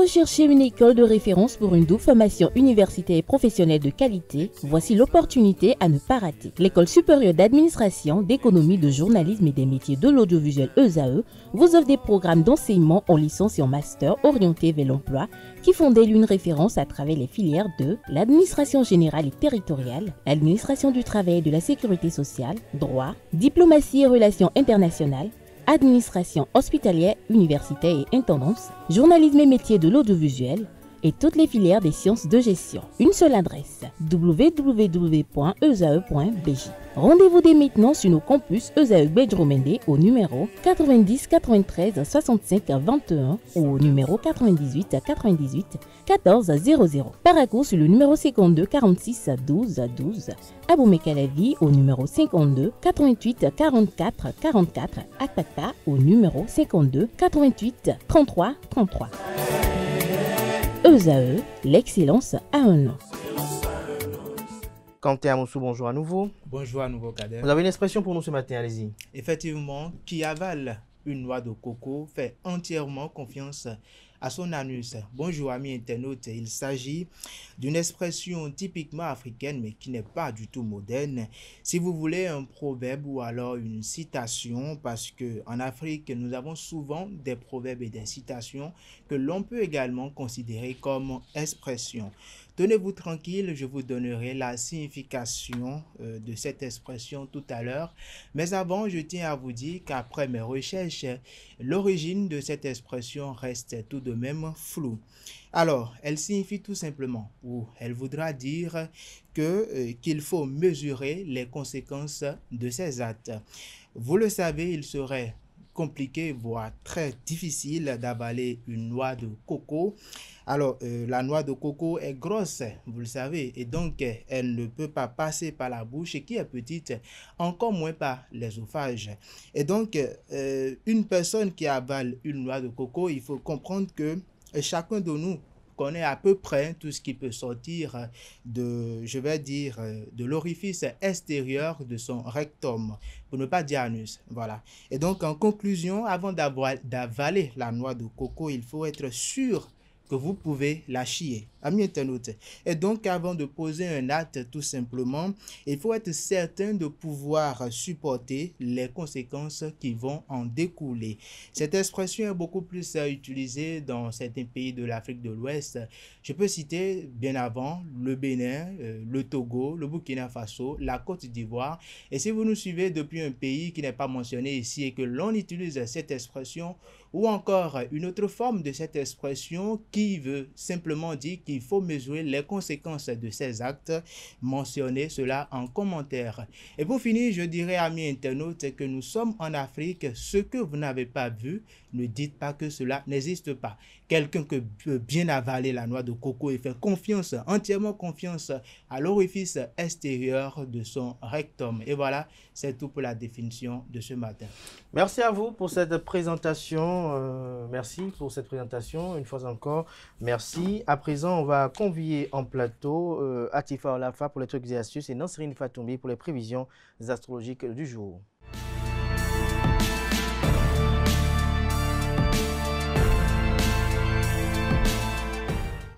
recherchez une école de référence pour une double formation universitaire et professionnelle de qualité? Voici l'opportunité à ne pas rater. L'École supérieure d'administration, d'économie, de journalisme et des métiers de l'audiovisuel ESAE vous offre des programmes d'enseignement en licence et en master orientés vers l'emploi qui font d'elle une référence à travers les filières de l'administration générale et territoriale, l'administration du travail et de la sécurité sociale, droit, diplomatie et relations internationales, administration hospitalière, universitaire et intendance, journalisme et métiers de l'audiovisuel et toutes les filières des sciences de gestion. Une seule adresse, www.esae.bj. Rendez-vous dès maintenant sur nos campus ESAE Bedjromende au numéro 90 93 65 21 ou au numéro 98 98 14 00. Paracourt sur le numéro 52 46 12 12. Aboumé-Calavi au numéro 52 88 44 44. Akpata au numéro 52 88 33 33. ESAE, l'excellence a un nom. Kanté Amoussou, bonjour à nouveau. Bonjour à nouveau, Kader. Vous avez une expression pour nous ce matin, allez-y. Effectivement, qui avale une noix de coco fait entièrement confiance à son anus. Bonjour amis internautes, il s'agit d'une expression typiquement africaine mais qui n'est pas du tout moderne. Si vous voulez un proverbe ou alors une citation, parce que en Afrique nous avons souvent des proverbes et des citations que l'on peut également considérer comme expressions. Tenez-vous tranquille, je vous donnerai la signification de cette expression tout à l'heure. Mais avant, je tiens à vous dire qu'après mes recherches, l'origine de cette expression reste tout de même floue. Alors, elle signifie tout simplement, ou elle voudra dire qu'il faut mesurer les conséquences de ses actes. Vous le savez, il serait compliqué, voire très difficile d'avaler une noix de coco. Alors, la noix de coco est grosse, vous le savez, et donc elle ne peut pas passer par la bouche et qui est petite, encore moins par l'œsophage. Et donc, une personne qui avale une noix de coco, il faut comprendre que chacun de nous connaît à peu près tout ce qui peut sortir de, je vais dire, de l'orifice extérieur de son rectum, pour ne pas dire anus, voilà. Et donc, en conclusion, avant d'avaler la noix de coco, il faut être sûr que vous pouvez la chier, amis internautes. Et donc, avant de poser un acte, tout simplement, il faut être certain de pouvoir supporter les conséquences qui vont en découler. Cette expression est beaucoup plus utilisée dans certains pays de l'Afrique de l'Ouest. Je peux citer bien avant le Bénin, le Togo, le Burkina Faso, la Côte d'Ivoire. Et si vous nous suivez depuis un pays qui n'est pas mentionné ici et que l'on utilise cette expression, ou encore une autre forme de cette expression qui veut simplement dire qu'il faut mesurer les conséquences de ces actes, mentionnez cela en commentaire. Et pour finir, je dirais amis internautes que nous sommes en Afrique. Ce que vous n'avez pas vu, ne dites pas que cela n'existe pas. Quelqu'un qui peut bien avaler la noix de coco et faire confiance, entièrement confiance à l'orifice extérieur de son rectum. Et voilà, c'est tout pour la définition de ce matin. Merci à vous pour cette présentation. Merci pour cette présentation. Une fois encore, merci. À présent, on va convier en plateau Atifa Olafa pour les trucs et astuces et Nansrine Fatoumbi pour les prévisions astrologiques du jour.